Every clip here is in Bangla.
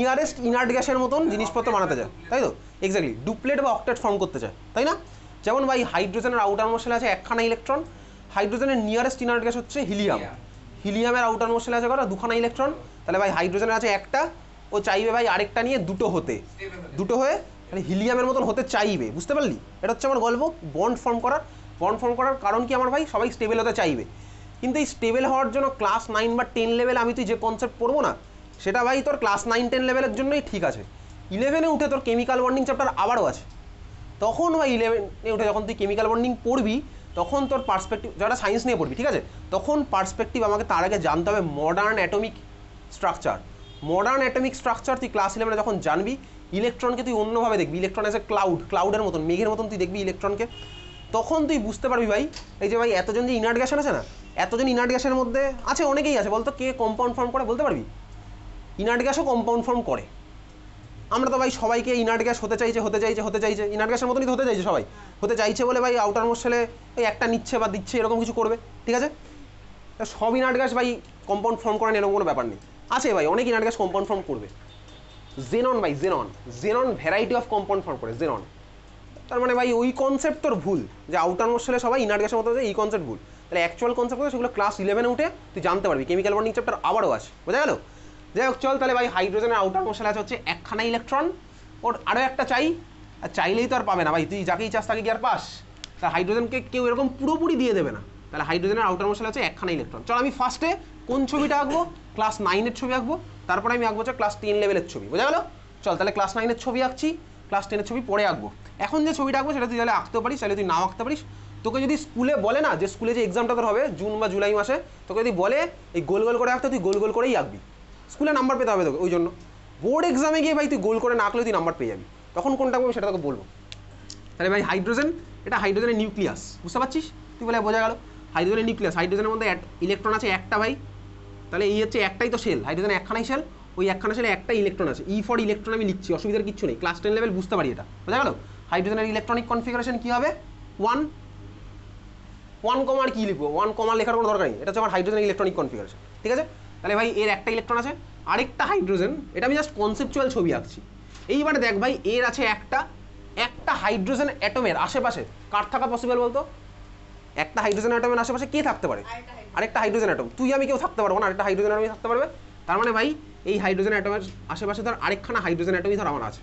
নিয়ারেস্ট ইনার্ট গ্যাসের মতন জিনিসপত্র বানাতে চায়, তাই তো? এক্স্যাক্টলি ডুপ্লেট বা অক্টেট ফর্ম করতে চায়, তাই না? যেমন ভাই হাইড্রোজেনের আউটার মোস্ট আছে একখানা ইলেকট্রন, হাইড্রোজেনের নিয়ারেস্ট ইনার্ট গ্যাস হচ্ছে হিলিয়াম, হিলিয়ামের আউটার মোস্ট আছে কত? দুখানা ইলেকট্রন। তাহলে ভাই হাইড্রোজেনের আছে একটা, ও চাইবে ভাই আরেকটা নিয়ে দুটো হতে, দুটো হয়ে মানে হিলিয়ামের মতন হতে চাইবে, বুঝতে পারলি? এটা হচ্ছে আমার গল্প বন্ড ফর্ম করার। বন্ড ফর্ম করার কারণ কি আমার ভাই? সবাই স্টেবল হতে চাইবে, কিন্তু এই স্টেবল হওয়ার জন্য ক্লাস 9 বা 10 লেভেলে আমি তুই যে কনসেপ্ট পড়বো না, সেটা ভাই তোর ক্লাস 9-10 লেভেলের জন্যই ঠিক আছে। 11-এ উঠে তোর কেমিক্যাল বন্ডিং চ্যাপ্টার আবারও আছে, তখন ভাই 11-এ উঠে যখন তুই কেমিক্যাল বন্ডিং পড়বি তখন তোর পার্সপেক্টিভ, যারা সায়েন্স নিয়ে পড়বি ঠিক আছে, তখন পার্সপেক্টিভ আমাকে তার আগে জানতে হবে modern atomic structure. Modern atomic structure তুই ক্লাস 11-এ যখন জানবি, ইলেকট্রনকে তুই অন্যভাবে দেখবি, ইলেকট্রন এজ এ ক্লাউডের মতন, মেঘের মতন তুই দেখবি ইলেকট্রনকে, তখন তুই বুঝতে পারবি ভাই এই যে ভাই এতজন যে ইনার্ট গ্যাস আছে না, এতজন ইনার্ট গ্যাসের মধ্যে আছে অনেকেই আছে, বলতো কে কম্পাউন্ড ফর্ম করে বলতে পারবি? ইনার্ট গ্যাসও কম্পাউন্ড ফর্ম করে। আমরা তো ভাই সবাইকে ইনার্ট গ্যাস হতে চাইছে ইনার্ট গ্যাসের মতনই হতে চাইছে, সবাই হতে চাইছে বলে ভাই আউটার মোস্ট সেলে ওই একটা নিচ্ছে বা দিচ্ছে এরকম কিছু করবে, ঠিক আছে? সব ইনার্ট গ্যাস ভাই কম্পাউন্ড ফর্ম করেন এরকম কোনো ব্যাপার নেই, আছে ভাই অনেক ইনার্ট গ্যাস কম্পাউন্ড ফর্ম করবে। জেনন ভাই xenon variety of compound form করে জেনন। তার মানে ভাই ওই কনসেপ্ট তোর ভুল, যে আউটার মোস্ট সেলে সবাই ইনার্ট গ্যাসের মতো, এই কনসেপ্ট ভুল। তাহলে অ্যাকচুয়াল কনসেপ্ট হচ্ছে সেগুলো ক্লাস 11-এ উঠে তুই জানতে পারবি, কেমিক্যাল বন্ডিং চ্যাপ্টার আবারও আছে, বোঝা গেল? যাই হোক চল, তাহলে ভাই হাইড্রোজেনের আউটার মোস্ট আছে হচ্ছে একখানা ইলেকট্রন, ওর আরও একটা চাই, আর চাইলেই তো আর পাবে না ভাই, তুই যাকেই চাস তাকে কি আর পাস? তার হাইড্রোজেনকে কেউ এরকম পুরোপুরি দিয়ে দেবে না। তাহলে হাইড্রোজেনের আউটার মোস্ট হচ্ছে একখানা ইলেকট্রন। চল আমি ফার্স্টে কোন ছবিটা আঁকবো? ক্লাস 9-এর ছবি আঁকবো, তারপরে আমি আঁকবো হচ্ছে ক্লাস 10 লেভেলের ছবি, বোঝা গেল? চল তাহলে ক্লাস 9-এর ছবি আঁকছি, ক্লাস 10-এর ছবি পরে আঁকবো। এখন যে ছবিটা আঁকবো সেটা তুই তাহলে আঁকতেও পারিস, তাহলে তুই নাও আঁকতে পারিস। তোকে যদি স্কুলে বলে না, যে স্কুলে যে এক্সামটা তোর হবে জুন বা জুলাই মাসে, তোকে যদি বলে এই গোল গোল করে আঁকতে, তুই গোল গোল করেই আঁকবি, স্কুলে নাম্বার পেতে হবে তোকে। ওই জন্য বোর্ড এক্সামে গিয়ে ভাই তুই গোল করে না আঁকলে তুই নাম্বার পেয়ে যাবি, তখন কোনটা আঁকবো সেটা তোকে বলবো। তাহলে ভাই হাইড্রোজেন, এটা হাইড্রোজেনের নিউক্লিয়াস, বুঝতে পারছিস? তুই বলে বোঝা গেল হাইড্রোজেনের নিউক্লিয়াস, হাইড্রোজেনের মধ্যে ইলেকট্রন আছে একটা ভাই, তাহলে এই হচ্ছে একটাই তো সেল, হাইড্রোজেন একখানাই সেল, ওই একখানা সেলে একটা ইলেকট্রন আছে, ই ফর ইলেকট্রন আমি লিখছি, অসুবিধার কিছু নেই, ক্লাস 10 লেভেল বুঝতে পারি এটা, বোঝা গেল? হাইড্রোজেনের ইলেকট্রনিক কনফিগারেশন কী হবে? 1 কমা আর কি লিখবো, 1 কমা লেখার কোনো দরকার নেই, এটা হচ্ছে আমার হাইড্রোজেনের ইলেকট্রনিক কনফিগারেশন, ঠিক আছে? তাহলে ভাই এর একটা ইলেকট্রন আছে, আরেকটা হাইড্রোজেন, এটা আমি জাস্ট কনসেপচুয়াল ছবি আঁকছি। এইবারে দেখ ভাই এর আছে একটা হাইড্রোজেন অ্যাটমের আশেপাশে কার থাকা পসিবল বলতো? একটা হাইড্রোজেন অ্যাটমের আশেপাশে কে থাকতে পারে? আরেকটা হাইড্রোজেন অ্যাটম, তুই আমি কেউ থাকতে পারবো না, আরেকটা হাইড্রোজেন অ্যাটমই থাকতে পারবে। তার মানে ভাই এই হাইড্রোজেন অ্যাটমের আশেপাশে ধর আরেকখানা হাইড্রোজেন অ্যাটমই ধর আমার আছে,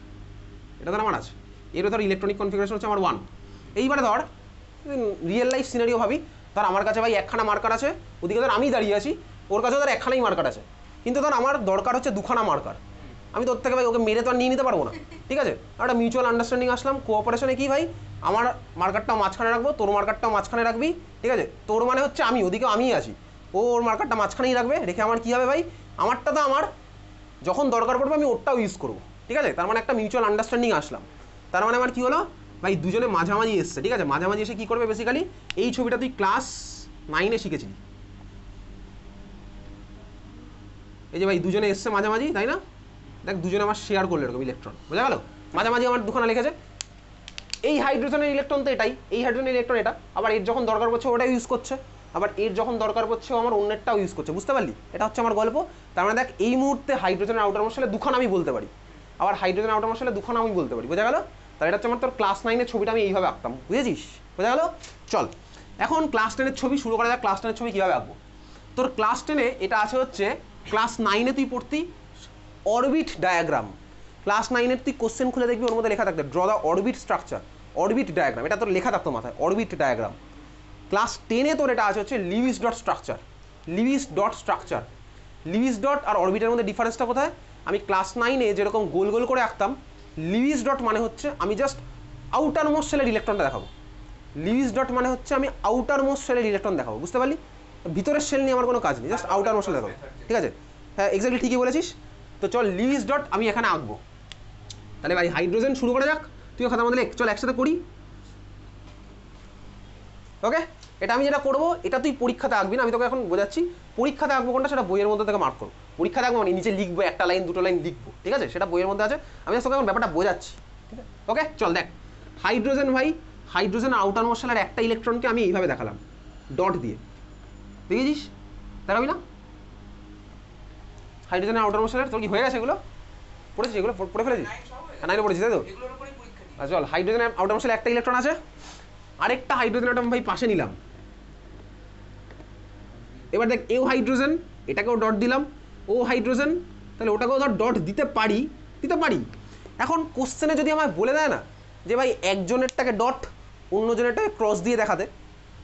এটা ধর আমার আছে, এরও ধর ইলেকট্রনিক কনফিগারেশন হচ্ছে আমার 1। এইবারে ধর রিয়েল লাইফ সিনারিও ভাবি, ধর আমার কাছে ভাই একখানা মার্কার আছে, ওদিকে ধর আমি দাঁড়িয়ে আছি, ওর কাছে ধর একখানাই মার্কার আছে, কিন্তু ধর আমার দরকার হচ্ছে দুখানা মার্কার, আমি তোর থেকে ভাই ওকে মেরে তো আর নিয়ে নিতে পারবো না, ঠিক আছে? একটা মিউচুয়াল আন্ডারস্ট্যান্ডিং আসলাম, কোঅপারেশনে কি ভাই, আমার মার্কারটাও মাঝখানে রাখবো, তোর মার্কারটাও মাঝখানে রাখবি, ঠিক আছে? তোর মানে হচ্ছে আমি, ওদিকেও আমিই আছি, ও ওর মার্কারটা মাঝখানেই রাখবে, রেখে আমার কী হবে ভাই, আমারটা তো আমার যখন দরকার পড়বে আমি ওরটাও ইউজ করবো, ঠিক আছে? তার মানে একটা মিউচুয়াল আন্ডারস্ট্যান্ডিং আসলাম। তার মানে আমার কী হলো ভাই, দুজনে মাঝামাঝি এসছে, ঠিক আছে? মাঝামাঝি এসে কী করবে বেসিক্যালি, এই ছবিটা তুই ক্লাস 9-এ শিখেছিলি, এই যে ভাই দুজনে এসছে মাঝামাঝি, তাই না? দেখ দুজনে আমার শেয়ার করলো এরকম ইলেকট্রন, বোঝা গেল? মাঝামাঝি আমার দুখানা লিখেছে, এই হাইড্রোজেনের ইলেকট্রন তো এটাই, এই হাইড্রোজেনের ইলেকট্রন এটা, আবার এর যখন দরকার পড়ছে ওটা ইউজ করছে, আবার এর যখন দরকার পড়ছে আমার অন্যটাও ইউজ করছে, বুঝতে পারলি? এটা হচ্ছে আমার গল্প। তার মানে দেখ এই মুহূর্তে হাইড্রোজেনের আউটার মোস্ট সেলে দুখানা আমি বলতে পারি, আবার হাইড্রোজেন আউটার মোস্ট সেলে দুখানা আমি বলতে পারি, বোঝা গেল? তাহলে এটা হচ্ছে আমার তোর ক্লাস 9-এর ছবিটা আমি এইভাবে আঁকতাম, বুঝেছিস? বোঝা গেল? চল এখন ক্লাস 10-এর ছবি শুরু করা যাক। ক্লাস 10-এর ছবি কীভাবে আঁকবো? তোর ক্লাস 10-এ এটা আছে হচ্ছে ক্লাস 9-এ তুই পড়তি অরবিট ডায়াগ্রাম, ক্লাস 9-এর তুই কোশ্চেন খুলে দেখবি ওর মধ্যে লেখা থাকবে draw the orbit structure, orbit diagram, এটা তোর লেখা থাকতো মাথায়, অরবিট ডায়াগ্রাম। ক্লাস 10-এ তোর এটা আছে হচ্ছে Lewis dot structure, Lewis dot structure. Lewis dot আর অরবিটের মধ্যে ডিফারেন্সটা কোথায়? আমি ক্লাস 9-এ যেরকম গোল গোল করে আঁকতাম, লিউইস ডট মানে হচ্ছে আমি জাস্ট আউটার মোস্ট সেলের ইলেকট্রনটা দেখাবো, লিউইস ডট মানে হচ্ছে আমি আউটার মোস্ট সেলের ইলেকট্রন দেখাবো, বুঝতে পারলি? ভিতরের সেল নিয়ে আমার কোনো কাজ নেই, জাস্ট আউটার মোস্ট সেল দেখাবো, ঠিক আছে? হ্যাঁ এক্স্যাক্টলি ঠিকই বলেছিস। তো চল লিউইস ডট আমি এখানে আঁকবো। তাহলে ভাই হাইড্রোজেন শুরু করা যাক, তুইও খাতা মধ্যে লেখ, চল একসাথে করি। ওকে, এটা আমি যেটা করবো এটা তুই পরীক্ষাতে আঁকবি না, আমি তোকে এখন বোঝাচ্ছি। পরীক্ষাতে আঁকবো কোনটা সেটা বইয়ের মধ্যে থেকে মার্ক করবো, পরীক্ষাতে আঁকবো মানে নিচে লিখবো, একটা লাইন দুটো লাইন লিখবো, ঠিক আছে? সেটা বইয়ের মধ্যে আছে, আমি তোকে এখন ব্যাপারটা বোঝাচ্ছি, ঠিক আছে? ওকে চল দেখ, হাইড্রোজেন ভাই, হাইড্রোজেন আউটার মোস্ট সেলের একটা ইলেকট্রনকে আমি এইভাবে দেখালাম ডট দিয়ে, দেখেছিস? দেখাবি না হাইড্রোজেনের আউটার মোস্ট সেলের? তোর কি হয়ে গেছে এগুলো? পড়েছিস এগুলো? পড়ে ফেলেছিস? নাইনে পড়েছিস তাই তো? আচ্ছা চল, হাইড্রোজেন আউটার মোস্টে একটা ইলেকট্রন আছে, আরেকটা হাইড্রোজেন অ্যাটম ভাই পাশে নিলাম। এবার দেখ, এও হাইড্রোজেন, এটাকেও ডট দিলাম, ও হাইড্রোজেন, তাহলে ওটাকেও ধর ডট দিতে পারি, দিতে পারি। এখন কোশ্চেনে যদি আমায় বলে দেয় না যে ভাই একজনেরটাকে ডট অন্যজনেরটাকে ক্রস দিয়ে দেখাতে,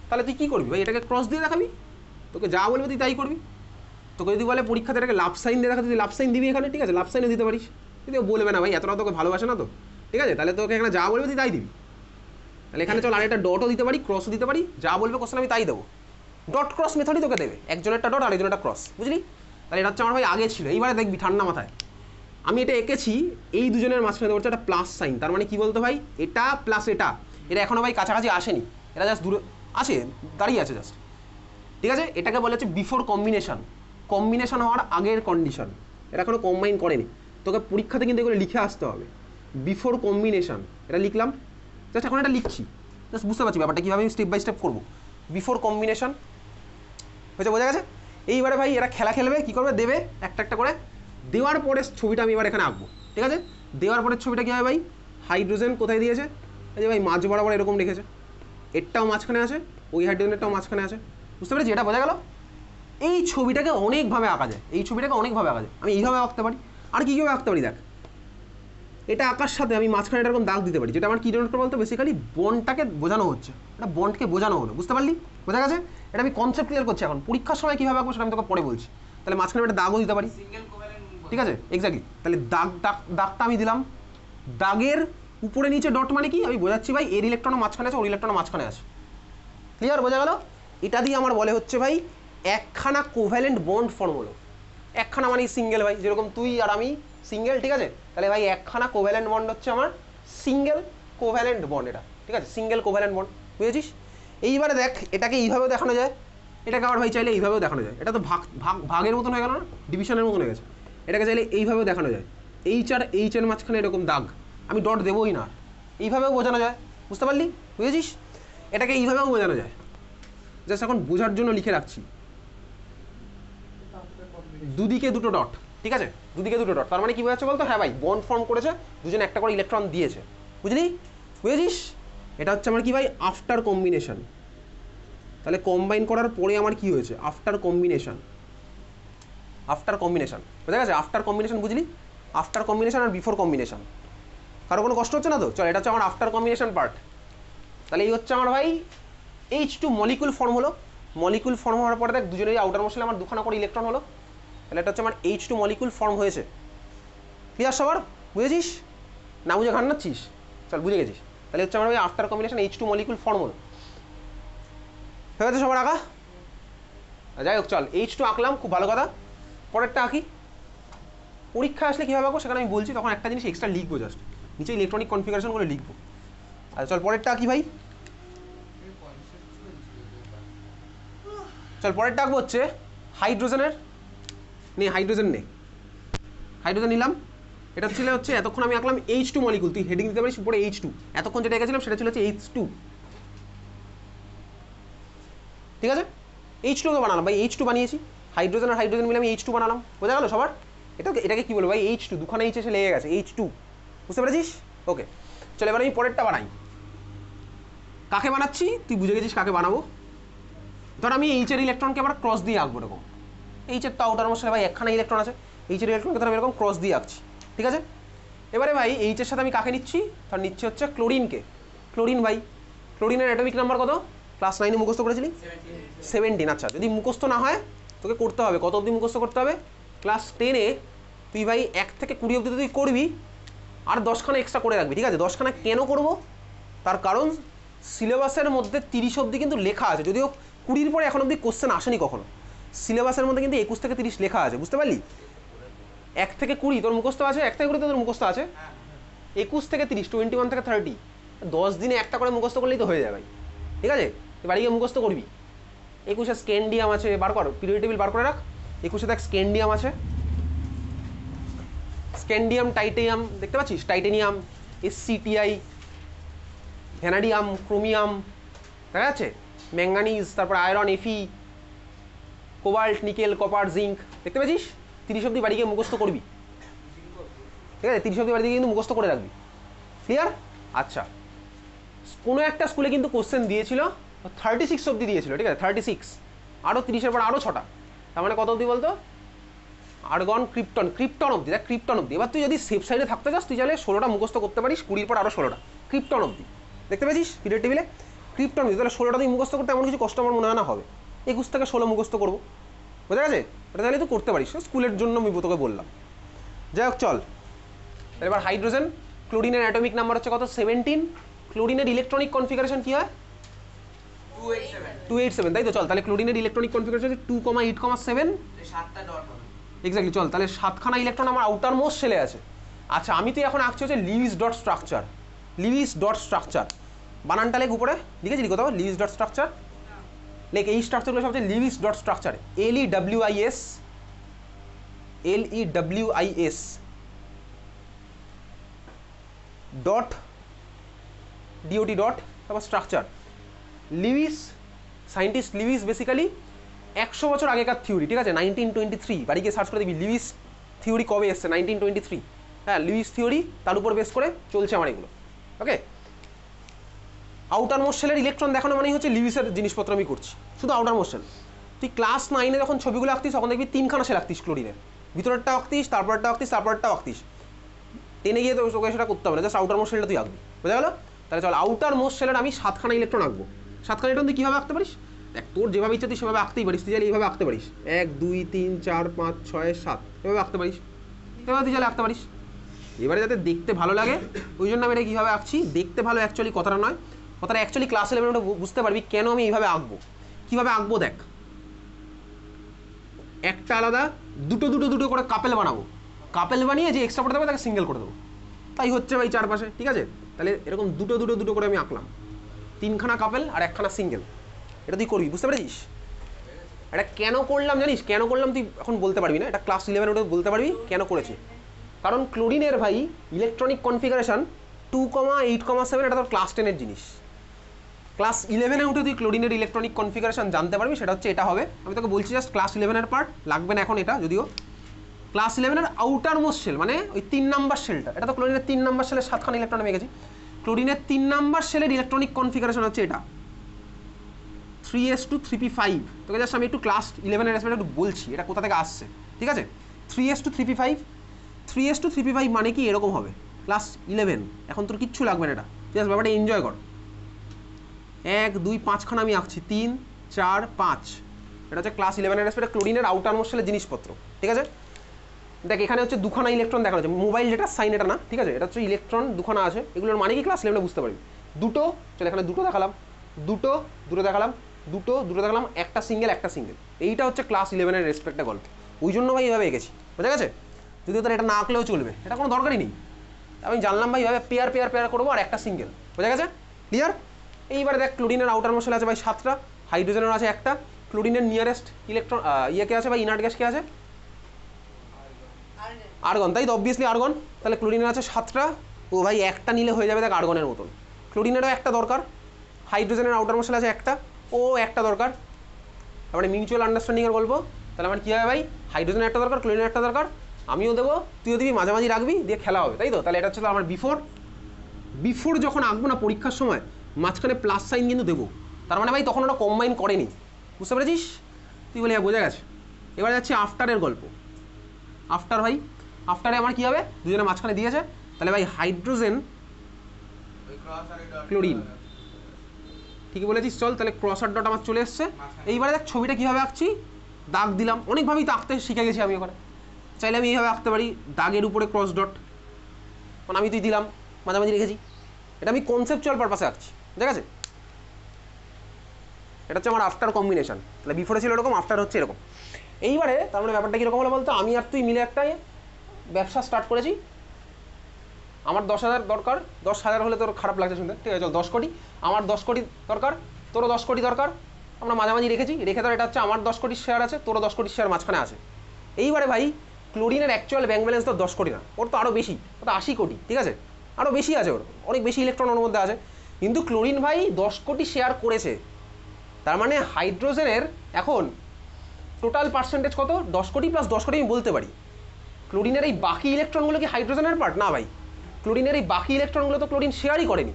তাহলে তুই কী করবি ভাই? এটাকে ক্রস দিয়ে দেখাবি, তোকে যা বলবে তুই তাই করবি। তোকে যদি বলে পরীক্ষাতে এটাকে লাভ সাইন দিয়ে দেখাতে, তুই লাভ সাইন দিবি এখানে, ঠিক আছে, লাভ সাইনে দিতে পারিস। কিন্তু বলবে না ভাই, এতটা তোকে ভালোবাসে না তো, ঠিক আছে, তাহলে তোকে এখানে যা বলবে তুই তাই দিবি। তাহলে এখানে চল আরেকটা ডটও দিতে পারি, ক্রসও দিতে পারি, যা বলবে কোশ্চেন আমি তাই দেবো। ডট ক্রস মেথডই তোকে দেবে, একজনেরটা ডট আরেকজনেরটা ক্রস, বুঝলি? তাহলে এটা হচ্ছে আমার ভাই আগে ছিল। এইবারে দেখবি ঠান্ডা মাথায় আমি এটা এঁকেছি, এই দুজনের মাঝখানে দেবো একটা প্লাস সাইন। তার মানে কি বলতো ভাই, এটা প্লাস এটা, এটা এখনো ভাই কাছাকাছি আসেনি, এটা জাস্ট দূরে আছে, দাঁড়িয়ে আছে জাস্ট, ঠিক আছে। এটাকে বলে হচ্ছে বিফোর কম্বিনেশন, কম্বিনেশন হওয়ার আগের কন্ডিশন, এটা এখনো কম্বাইন করেনি। তোকে পরীক্ষাতে কিন্তু এগুলো লিখে আসতে হবে, বিফোর কম্বিনেশন, এটা লিখলাম জাস্ট, এখন এটা লিখছি জাস্ট, বুঝতে পারছি ব্যাপারটা কীভাবে আমি স্টেপ বাই স্টেপ করবো। বিফোর কম্বিনেশন হয়েছে, বোঝা গেছে? এইবারে ভাই এরা খেলা খেলবে, কী করবে, দেবে একটা একটা করে, দেওয়ার পরে ছবিটা আমি এবার এখানে আঁকবো, ঠিক আছে। দেওয়ার পরের ছবিটা কী হবে ভাই, হাইড্রোজেন কোথায় দিয়েছে, এই যে ভাই মাঝ বরাবর এরকম রেখেছে, এরটাও মাঝখানে আছে, ওই হাইড্রোজেনেরটাও মাঝখানে আছে, বুঝতে পেরেছি? এটা বোঝা গেল? এই ছবিটাকে অনেকভাবে আঁকা যায়, এই ছবিটাকে অনেকভাবে আঁকা যায়। আমি এইভাবে আঁকতে পারি, আর কীভাবে আঁকতে পারি দেখ, এটা আঁকার সাথে আমি মাঝখানে এরকম দাগ দিতে পারি, যেটা আমার কী ডিনোট করে বলতে, বেসিক্যালি বন্ডটাকে বোঝানো হচ্ছে, এটা বন্ডকে বোঝানো হলো, বুঝতে পারলি? বোঝা গেছে? এটা আমি কনসেপ্ট ক্লিয়ার করছি, এখন পরীক্ষার সময় কীভাবে আঁকবো সেটা আমি তোকে পরে বলছি। তাহলে মাঝখানে একটা দাগও দিতে পারি, ঠিক আছে, এক্স্যাক্টলি। তাহলে দাগটা আমি দিলাম, দাগের উপরে নিচে ডট মানে কি আমি বোঝাচ্ছি ভাই, এর ইলেকট্রনের মাঝখানে আছে, ওর ইলেকট্রনের মাঝখানে আছে, ক্লিয়ার? বোঝা গেল? এটা দিয়ে আমার বলে হচ্ছে ভাই একখানা কোভ্যালেন্ট বন্ড ফর্ম হলো। একখানা মানে সিঙ্গেল ভাই, যেরকম তুই আর আমি সিঙ্গেল, ঠিক আছে, তাহলে ভাই একখানা কোভ্যালেন্ট বন্ড হচ্ছে আমার সিঙ্গেল কোভ্যালেন্ট বন্ড, এটা ঠিক আছে, সিঙ্গেল কোভ্যালেন্ট বন্ড, বুঝেছিস? এইবারে দেখ, এটাকে এইভাবেও দেখানো যায়, এটাকে আবার ভাই চাইলে এইভাবেও দেখানো যায়, এটা তো ভাগের মতন হয়ে গেল না, ডিভিশনের মতন হয়ে গেছে। এটাকে চাইলে এইভাবেও দেখানো যায়, এইচ আর এইচের মাঝখানে এরকম দাগ, আমি ডট দেবোই না, এইভাবেও বোঝানো যায়, বুঝতে পারলি? বুঝেছিস? এটাকে এইভাবেও বোঝানো যায়, জাস্ট এখন বোঝার জন্য লিখে রাখছি, দুদিকে দুটো ডট, ঠিক আছে, দুদিকে দুটো ডট, তার মানে কি বোঝাচ্ছে বলতো, হ্যাঁ ভাই বন্ড ফর্ম করেছে, দুজনে একটা করে ইলেকট্রন দিয়েছে, বুঝলি? বুঝেছিস? এটা হচ্ছে আমার কি ভাই, আফটার কম্বিনেশন। তাহলে কম্বাইন করার পরে আমার কি হয়েছে, আফটার কম্বিনেশন, আফটার কম্বিনেশন, বোঝা গেছে? আফটার কম্বিনেশন, বুঝলি? আফটার কম্বিনেশন আর বিফোর কম্বিনেশন, কারো কোনো কষ্ট হচ্ছে না তো? চল, এটা হচ্ছে আমার আফটার কম্বিনেশন পার্ট। তাহলে এই হচ্ছে আমার ভাই H2 মলিকুল ফর্ম হলো, মলিকুল ফর্ম হওয়ার পরে দেখ দুজনেরই আউটার মোস্টে আমার দুখানা করে ইলেকট্রন হলো, তাহলে এটা হচ্ছে আমার H2 মলিকুল ফর্ম হয়েছে, ক্লিয়ার সবার? বুঝেছিস না বুঝে ঘান্নাচ্ছিস? চল, বুঝে গেছিস? তাহলে হচ্ছে আমার ভাই after combination H2 molecule form হলো, হয়ে গেছে সবার আঁকা? যাই হোক, চল H2 আঁকলাম, খুব ভালো কথা। পরেরটা আঁকি, পরীক্ষা আসলে কীভাবে আঁকবো সেখানে আমি বলছি, তখন একটা জিনিস এক্সট্রা লিখবো, জাস্ট নিচে ইলেকট্রনিক কনফিগারেশনগুলো লিখবো। আচ্ছা চল, পরেরটা আঁকি ভাই, চল পরেরটা আঁকবো হচ্ছে হাইড্রোজেনের, নে হাইড্রোজেন নে, হাইড্রোজেন নিলাম। এটা হচ্ছে এতক্ষণ আমি আঁকলাম H2 মলিকুল, তুই হেডিং দিতে পারিস উপরে H2, এতক্ষণ যেটা এঁকেছিলাম সেটা ছিল হচ্ছে H2, ঠিক আছে, H2 তো বানালাম ভাই, H2 বানিয়েছি, হাইড্রোজেন আর হাইড্রোজেন মিলে আমি H2 বানালাম, বোঝা গেল সবার? এটাকে কি বলবো ভাই, H2, দুখানা H এসে লেগে গেছে, H2, বুঝতে পেরেছিস? ওকে, চল এবার আমি পরেরটা বানাই। কাকে বানাচ্ছি তুই বুঝে গেছিস কাকে বানাবো। ধর আমি এইচের ইলেকট্রনকে আবার ক্রস দিয়ে আঁকবো, এরকম এইচের তো আউটার মোস্টে ভাই একখানা ইলেকট্রন আছে, এইচের ইলেকট্রনকে ধর আমি এরকম ক্রস দিয়ে আঁকছি, ঠিক আছে। এবারে ভাই এইচের সাথে আমি কাকে নিচ্ছি, ধর নিচ্ছি হচ্ছে ক্লোরিনকে, ক্লোরিন ভাই, ক্লোরিনের অ্যাটমিক নাম্বার কত, ক্লাস 9-এ মুখস্থ করেছিলি? 17। আচ্ছা, যদি মুখস্থ না হয় তোকে করতে হবে, কত অবধি মুখস্থ করতে হবে, ক্লাস 10-এ তুই ভাই 1 থেকে 20 অবধি তুই করবি, আর 10খানা এক্সট্রা করে রাখবি, ঠিক আছে। 10খানা কেন করবো, তার কারণ সিলেবাসের মধ্যে 30 অবধি কিন্তু লেখা আছে, যদিও 20-র পরে এখন অবধি কোশ্চেন আসেনি কখনো, সিলেবাসের মধ্যে কিন্তু 21 থেকে 30 লেখা আছে, বুঝতে পারলি? 1 থেকে 20 তোর মুখস্থ আছে, 1 থেকে 20 তোর মুখস্থ আছে, 21 থেকে 30, 21 থেকে 30, 10 দিনে একটা করে মুখস্থ করলেই তো হয়ে যাবে ভাই, ঠিক আছে। তুই বাড়ি গিয়ে মুখস্থ করবি। 21-এ স্ক্যান্ডিয়াম আছে, বার কর, পিরিয়ড টেবিল বার করে রাখ। 21-এ দেখ স্ক্যান্ডিয়াম আছে, স্ক্যান্ডিয়াম, টাইটেনিয়াম, দেখতে পাচ্ছিস, টাইটেনিয়াম, SCTI, ভ্যানাডিয়াম, ক্রোমিয়াম, দেখা যাচ্ছে, ম্যাঙ্গানিজ, তারপর iron, Fe, cobalt, nickel, copper, zinc, দেখতে পাচ্ছিস। 30 অবধি বাড়ি গিয়ে মুখস্থ করবি, ঠিক ঠিক আছে? 30 অব্দি বাড়ি দিয়ে কিন্তু মুখস্থ করে রাখবি, ক্লিয়ার? আচ্ছা, কোনো একটা স্কুলে কিন্তু কোশ্চেন দিয়েছিল 36 অব্দি দিয়েছিল, ঠিক আছে? 36, আরও 30-এর পর আরও 6টা, তার মানে কত অব্দি বলতো? আর্গন, ক্রিপ্টন অব্দি। দেখ ক্রিপ্টন অব্দি। এবার তুই যদি সেফ সাইডে থাকতে চাস তুই চাইলে 16টা মুখস্থ করতে পারিস, 20-র পর আরও 16টা, ক্রিপ্টন অব্দি। দেখতে পেয়েছিস পিরিয়ড টেবিলে ক্রিপ্টন অব্দি, তাহলে 16টা তুই মুখস্থ করতে এমন কিছু কষ্ট আমার মনে হয় না হবে। 21 থেকে 16 মুখস্থ করবো, বোঝা গেছে? এটা তাহলে তুই করতে পারিস, স্কুলের জন্য আমি তোকে বললাম। যাই হোক চল এবার হাইড্রোজেন, ক্লোরিনের অ্যাটমিক নাম্বার হচ্ছে কত? 17। ক্লোরিনের ইলেকট্রনিক কনফিগারেশন কি হয়? 287, তাই তো? চল তাহলে ক্লোরিনের ইলেকট্রনিক কনফিগারেশন হচ্ছে 2,8,7, 7টা ডট হবে এক্স্যাক্টলি। চল তাহলে 7খানা ইলেকট্রন আমার আউটার মোস্ট শেলে আছে। আচ্ছা, আমি তো এখন আঁকছি হচ্ছে Lewis dot structure. Lewis dot structure বানানটা লেখ উপরে, লিখেছিলি কোথাও? লিউইস ডট স্ট্রাকচার লেখ। এই স্ট্রাকচারগুলো সব হচ্ছে Lewis dot structure, LEWIS, LEWIS dot DOT dot, তারপর structure. Lewis, scientist Lewis basically 100 বছর আগেকার থিওরি, ঠিক আছে? 1923, বাড়ি গিয়ে সার্চ করে দেখবি লিউইস থিওরি কবে এসছে, 1923। হ্যাঁ, লিউইস থিওরি, তার উপর বেস করে চলছে আমার এগুলো, ওকে? আউটার মোস্ট শেলের ইলেকট্রন দেখানো মানেই হচ্ছে লিউইসের জিনিসপত্র আমি করছি, শুধু আউটার মোস্ট শেল। তুই ক্লাস 9-এ যখন ছবিগুলো আঁকতিস তখন দেখবি 3খানা শেল আঁকতিস ক্লোরিনের, ভিতরেরটা আঁকতিস, তারপরটা আঁকতিস, তারপরটা আঁকতিস। টেনে গিয়ে তো তোকে সেটা করতে হবে না, জাস্ট আউটার মোস্ট শেলটা তুই আঁকবি, বোঝা গেল? তাহলে চল আউটার মোস্ট শেলের আমি 7খানা ইলেকট্রন আঁকবো। 7খানা ইলেকট্রন তুই কীভাবে আঁকতে পারিস? দেখ তোর যেভাবে ইচ্ছা তুই সেভাবে আঁকতেই পারিস। তুই চাইলে এইভাবে আঁকতে পারিস, 1 2 3 4 5 6 7, এভাবে আঁকতে পারিস, এভাবে তুই চাইলে আঁকতে পারিস। এবারে যাতে দেখতে ভালো লাগে ওই জন্য আমি এটা কীভাবে আঁকছি, দেখতে ভালো অ্যাকচুয়ালি কথাটা নয়, কথাটা অ্যাকচুয়ালি ক্লাস 11 বুঝতে পারবি কেন আমি এইভাবে আঁকবো। কীভাবে আঁকবো দেখ, একটা আলাদা দুটো দুটো দুটো করে কাপেল বানাবো, কাপেল বানিয়ে যে এক্সট্রা পড়তে হবে তাকে সিঙ্গেল করে দেবো, তাই হচ্ছে ভাই চারপাশে, ঠিক আছে? তাহলে এরকম দুটো দুটো দুটো করে আমি আঁকলাম, 3খানা কাপেল আর 1খানা সিঙ্গেল। এটা তুই করবি, বুঝতে পেরেছিস? এটা কেন করলাম জানিস? কেন করলাম তুই এখন বলতে পারবি না, এটা ক্লাস 11 ওটা বলতে পারবি কেন করেছি। কারণ ক্লোরিনের ভাই ইলেকট্রনিক কনফিগারেশন 2,8,7, এটা তোর ক্লাস 10-এর জিনিস। ক্লাস 11-এ উঠে তুই ক্লোরিনের ইলেকট্রনিক কনফিগারেশন জানতে পারবি, সেটা হচ্ছে এটা হবে। আমি তোকে বলছি জাস্ট ক্লাস 11-এর পার্ট লাগবে না এখন এটা, যদিও ক্লাস 11-এর আউটার মোস্ট শেল মানে ওই 3 নাম্বার শেলটা, এটা তো ক্লোরিনের 3 নাম্বার শেলের 7খানা ইলেকট্রন আমি গেছি। ক্লোরিনের 3 নাম্বার শেলের ইলেকট্রনিক কনফিগারেশন হচ্ছে এটা 3s2 3p5। তোকে জাস্ট আমি একটু ক্লাস 11-এর রেসপেক্টে একটু বলছি এটা কোথা থেকে আসছে, ঠিক আছে? 3s2 3p5, 3s2 3p5 মানে কি এরকম হবে ক্লাস 11। এখন তোর কিচ্ছু লাগবে না, এটা জাস্ট ব্যাপারটা এনজয় কর। 1 2 5খানা আমি আঁকছি, 3 4 5, এটা হচ্ছে ক্লাস 11-এর রেসপেক্টে ক্লোরিনের আউটার মোস্ট শেলের জিনিসপত্র, ঠিক আছে? দেখ এখানে হচ্ছে 2খানা ইলেকট্রন দেখানো হচ্ছে, মোবাইল যেটা সাইন এটা না, ঠিক আছে? এটা হচ্ছে ইলেকট্রন 2খানা আছে, এগুলোর মানে কি ক্লাস 11-এ বুঝতে পারবি। দুটো, চল এখানে দুটো দেখালাম, দুটো দুটো দেখালাম, দুটো দুটো দেখালাম, একটা সিঙ্গেল একটা সিঙ্গেল। এইটা হচ্ছে ক্লাস 11-এর রেসপেক্টে গল্প, ওই জন্য ভাই এইভাবে এঁকেছি, বোঝা গেছে? যদিও তার এটা না আঁকলেও চলবে, এটা কোনো দরকারই নেই। আমি জানলাম ভাই এইভাবে পেয়ার পেয়ার পেয়ার করবো আর একটা সিঙ্গেল, বোঝা গেছে? ক্লিয়ার? এইবারে দেখ ক্লোরিনের আউটার মোস্ট শেল আছে ভাই 7টা, হাইড্রোজেনের আছে একটা, ক্লোরিনের নিয়ারেস্ট ইলেকট্রন কে আছে ভাই, ইনার্ট গ্যাস কে আছে? আর্গন, তাই তো? Obviously argon. তাহলে ক্লোরিনের আছে 7টা, ও ভাই একটা নিলে হয়ে যাবে দেখ আর্গনের মতন। ক্লোরিনেরও একটা দরকার, হাইড্রোজেনের আউটার মোস্ট শেল আছে একটা, ও একটা দরকার, তারপরে মিউচুয়াল আন্ডারস্ট্যান্ডিংয়ের গল্প। তাহলে আমার কী হবে ভাই, হাইড্রোজেনের একটা দরকার, ক্লোরিনের একটা দরকার, আমিও দেবো তুইও দিবি, মাঝামাঝি রাখবি, দিয়ে খেলা হবে, তাই তো? তাহলে এটা হচ্ছে আমার বিফোর যখন আঁকবো না পরীক্ষার সময় মাঝখানে প্লাস সাইন কিন্তু দেবো, তার মানে ভাই তখন ওটা কম্বাইন করেনি, বুঝতে পেরেছিস? তুই বলে বোঝা গেছে। এবার যাচ্ছি আফটারের গল্প। আফটার ভাই, আফটারে আমার কী হবে, দুজনের মাঝখানে দিয়েছে, তাহলে ভাই হাইড্রোজেন ক্লোরিন, ঠিকই বলেছিস। চল তাহলে ক্রসার ডট আমার চলে এসছে। এইবারে দেখ ছবিটা কীভাবে আঁকছি, দাগ দিলাম, অনেকভাবেই তো আঁকতে শিখে গেছি আমি ওখানে, চাইলে আমি এইভাবে আঁকতে পারি, দাগের উপরে ক্রস ডট, মানে আমি তুই দিলাম, মাঝামাঝি রেখেছি, এটা আমি কনসেপচুয়াল পারপাসে আঁকছি, ঠিক আছে? এটা হচ্ছে আমার আফটার কম্বিনেশন। তাহলে বিফোরে ছিল এরকম, আফটার হচ্ছে এরকম। এইবারে তার মানে ব্যাপারটা কীরকম হলো বলতো, আমি আর তুই মিলে একটা ব্যবসা স্টার্ট করেছি, আমার 10,000 দরকার, 10,000 হলে তোর খারাপ লাগছে শুনতে, ঠিক আছে? চল 10 কোটি, আমার 10 কোটি দরকার, তোরও 10 কোটি দরকার, আমরা মাঝামাঝি রেখেছি, রেখে ধর এটা হচ্ছে আমার 10 কোটির শেয়ার আছে, তোরও 10 কোটির শেয়ার মাঝখানে আছে। এইবারে ভাই ক্লোরিনের অ্যাকচুয়াল ব্যাঙ্ক ব্যালেন্স তো 10 কোটি না, ওর তো আরও বেশি, ও তো 80 কোটি, ঠিক আছে? আরও বেশি আছে, ওর অনেক বেশি ইলেকট্রন ওর মধ্যে আছে, কিন্তু ক্লোরিন ভাই 10 কোটি শেয়ার করেছে, তার মানে হাইড্রোজেনের এখন টোটাল পার্সেন্টেজ কত, 10 কোটি প্লাস 10 কোটি আমি বলতে পারি, ক্লোরিনের এই বাকি ইলেকট্রনগুলো কি হাইড্রোজেনের পার্ট? না ভাই, ক্লোরিনের এই বাকি ইলেকট্রনগুলো তো ক্লোরিন শেয়ারই করেনি,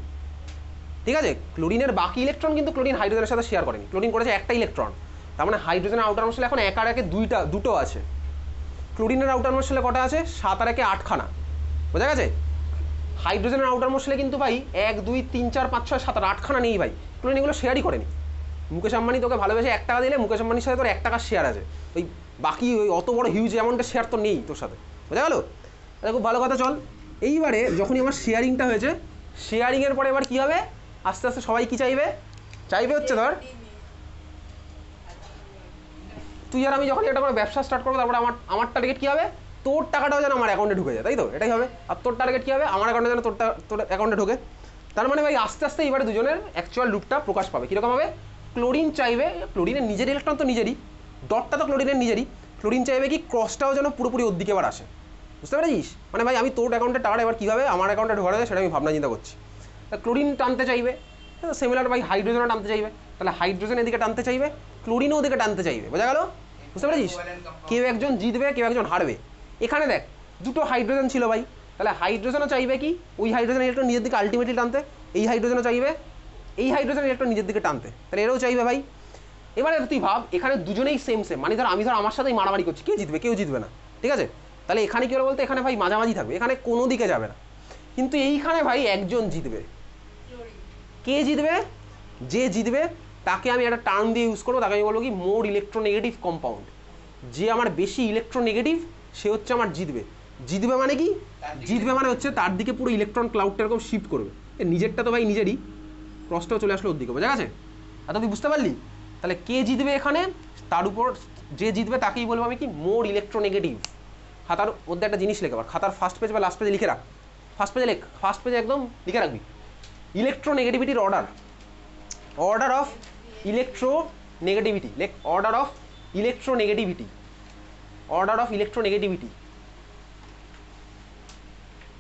ঠিক আছে? ক্লোরিনের বাকি ইলেকট্রন কিন্তু ক্লোরিন হাইড্রোজেনের সাথে শেয়ার করেনি, ক্লোরিন করেছে একটা ইলেকট্রন। তার মানে হাইড্রোজেনের আউটার মোস্টেলে এখন এক আর একে দুটো আছে। ক্লোরিনের আউটার মোস্টেলে কটা আছে? 7 আর একে 8খানা, বোঝা গেছে? হাইড্রোজেনের আউটার মোস্টেলে কিন্তু ভাই 1 2 3 4 5 6 7 আর 8খানা নেই ভাই, ক্লোরিন এগুলো শেয়ারই করেনি। মুকেশ আম্বানি তোকে ভালোবেসে 1 টাকা দিলে মুকেশ আম্বানির সাথে তোর 1 টাকার শেয়ার আছে, ওই বাকি ওই অত বড় হিউজ অ্যামাউন্টের শেয়ার তো নেই তোর সাথে, বোঝা গেল? তাহলে খুব ভালো কথা। চল এইবারে যখনই আমার শেয়ারিংটা হয়েছে, শেয়ারিংয়ের পরে এবার কী হবে? আস্তে আস্তে সবাই কী চাইবে হচ্ছে ধর তুই আর আমি যখন একটা করে ব্যবসা স্টার্ট করবো, তারপরে আমার টার্গেট কী হবে? তোর টাকাটাও যেন আমার অ্যাকাউন্টে ঢুকে যায়, তাই তো? এটাই হবে। আর তোর টার্গেট কী হবে? আমার অ্যাকাউন্টে যেন তোর অ্যাকাউন্টে ঢোকে। তার মানে ভাই আস্তে আস্তে এবারে দুজনের অ্যাকচুয়াল রূপটা প্রকাশ পাবে। কীরকম হবে? ক্লোরিন চাইবে, ক্লোরিনের নিজের ইলেকট্রন তো নিজেরই, ডটটা তো ক্লোরিনের নিজেরই, ক্লোরিন চাইবে কি ক্রসটাও যেন পুরোপুরি ওর দিকে এবার আসে, বুঝতে পেরেছিস? মানে ভাই আমি তোর অ্যাকাউন্টে টাকাটা এবার কীভাবে আমার অ্যাকাউন্টে ঢোকা যায় সেটা আমি ভাবনা চিন্তা করছি। তা ক্লোরিন টানতে চাইবে, সিমিলার ভাই হাইড্রোজেনও টানতে চাইবে, তাহলে হাইড্রোজেন এদিকে টানতে চাইবে, ক্লোরিনও ওদিকে টানতে চাইবে, বোঝা গেল? বুঝতে পেরেছিস? কেউ একজন জিতবে, কেউ একজন হারবে। এখানে দেখ দুটো হাইড্রোজেন ছিল ভাই, তাহলে হাইড্রোজেনও চাইবে কি ওই হাইড্রোজেন ইলেকট্রন নিজের দিকে আলটিমেটলি টানতে, এই হাইড্রোজেনও চাইবে এই হাইড্রোজেন ইলেকট্রন নিজের দিকে টানতে, তাহলে এরাও চাইবে ভাই। এবারে তুই ভাব এখানে দুজনেই সেম, মানে ধর আমি আমার সাথেই মারামারি করছি, কে জিতবে? কেউ জিতবে না, ঠিক আছে? তাহলে এখানে কী হলো বলতে, এখানে ভাই মাঝামাঝি থাকবে, এখানে কোনো দিকে যাবে না। কিন্তু এইখানে ভাই একজন জিতবে। কে জিতবে? যে জিতবে তাকে আমি একটা টার্ম দিয়ে ইউজ করবো, তাকে আমি বলবো কি মোর ইলেকট্রোনেগেটিভ কম্পাউন্ড। যে আমার বেশি ইলেকট্রোনেগেটিভ সে হচ্ছে আমার জিতবে। জিতবে মানে কি? জিতবে মানে হচ্ছে তার দিকে পুরো ইলেকট্রন ক্লাউডটা এরকম শিফট করবে। নিজেরটা তো ভাই নিজেরই, ক্রসটাও চলে আসলো ওর দিকে, বোঝা গেছে? আর তুই বুঝতে পারলি? তাহলে কে জিতবে এখানে, তার উপর যে জিতবে তাকেই বলবো আমি কি মোর ইলেকট্রোনেগেটিভ। খাতার মধ্যে একটা জিনিস লেখা, খাতার ফার্স্ট পেজ বা লাস্ট পেজে লিখে রাখ, ফার্স্ট পেজে লেখ, ফার্স্ট পেজে একদম লিখে রাখবি ইলেকট্রোনেগেটিভিটির অর্ডার অফ ইলেকট্রোনেগেটিভিটি, লেখ order of electronegativity, order of electronegativity,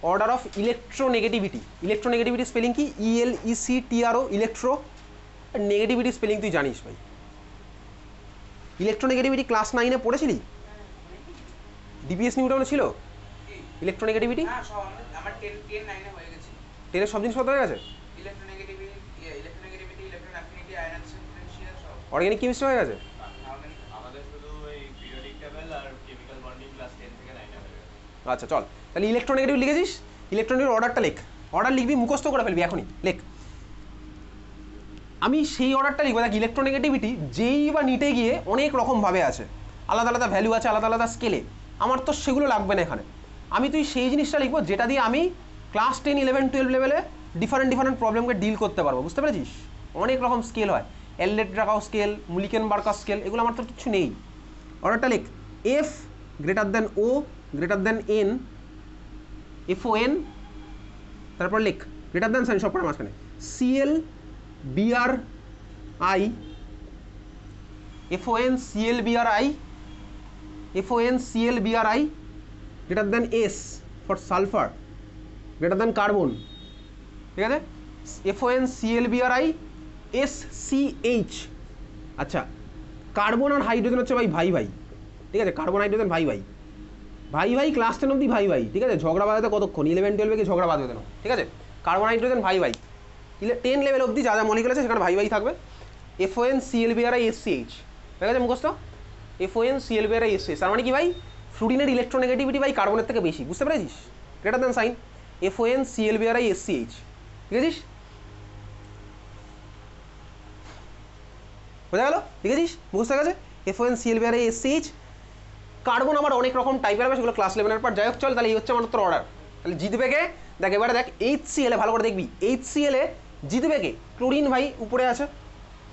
order of electronegativity. Electronegativity spelling কি? ELECTRO, electro. নেগেটিভিটি স্পেলিং তুই জানিস ভাই। ইলেকট্রোনেগেটিভিটি ক্লাস 9-এ পড়েছিলি? ডিপিএস নিউটনে ছিল ইলেকট্রোনেগেটিভিটি? না সব আমার 10 9 এ হয়ে গেছে। 10-এর সব জিনিসপত্র হয়ে গেছে? Electronegativity, electron affinity, ionisation potential সব। অর্গানিক কেমিস্ট্রি হয়ে গেছে? আমাদের শুধু এই পিরিয়ডিক টেবিল আর কেমিক্যাল বন্ডিং ক্লাস 10 থেকে 9 এ হয়ে গেছে। আচ্ছা চল, তাহলে ইলেকট্রোনেগেটিভ লিখেছিস, ইলেকট্রনের অর্ডারটা লেখ, অর্ডার লিখবি, মুখস্থ করে ফেলবি এখনই, লেখ। আমি সেই অর্ডারটা লিখবো। দেখ ইলেকট্রোনেগেটিভিটি যেই বা নিটে গিয়ে অনেক রকমভাবে আছে, আলাদা আলাদা ভ্যালু আছে, আলাদা আলাদা স্কেলে। আমার তো সেগুলো লাগবে না এখানে। তুই সেই জিনিসটা লিখবো যেটা দিয়ে আমি ক্লাস 10 11 12 লেভেলে ডিফারেন্ট প্রবলেমকে ডিল করতে পারবো, বুঝতে পেরেছিস? অনেক রকম স্কেল হয়, এললেট-রাকাউ স্কেল, মুলিকেন-বার্কার স্কেল, এগুলো আমার তো কিছু নেই। অর্ডারটা লেখ F greater than O greater than N, FON, তারপর লেখ গ্রেটার দ্যান সাইন সব পড়ার মাঝখানে CL BRI, FON CL BRI, FON CL BRI greater than S for sulfur greater than carbon, ঠিক আছে? FON CL BRI SCH। আচ্ছা, কার্বন আর হাইড্রোজেন হচ্ছে ভাই ভাই, ঠিক আছে? কার্বন হাইড্রোজেন ভাই ক্লাস 10 অবধি ভাই, ঠিক আছে? ঝগড়া বাঁধাতে কতক্ষণ, 11 12-এ কি ঝগড়া বাঁধবে না, ঠিক আছে? কার্বন হাইড্রোজেন ভাই 10 লেভেল অবধি যা যা মলিকুল আছে সেখানে ভাই থাকবে। FON CL BRI SCH, ঠিক আছে? মুখস্থ FON CL BRI SCH, তার মানে কি ভাই ফ্লুরিনের ইলেকট্রোনেগেটিভিটি ভাই কার্বনের থেকে বেশি, বুঝতে পেরেছিস? Greater than sign FON CL BRI SCH, ঠিক আছে? বোঝা গেল? লিখেছিস? মুখস্থ গেছে? FON CL BRI SCH। Carbon আবার অনেক রকম টাইপের হবে, সেগুলো ক্লাস 11-এর পর যাই হোক। চল তাহলে এই হচ্ছে আমার তোর অর্ডার। তাহলে জিতবে কে? দেখ এবারে দেখ HCl-এ ভালো করে দেখবি, HCl-এ জিতবে কে? ক্লোরিন ভাই উপরে আছে,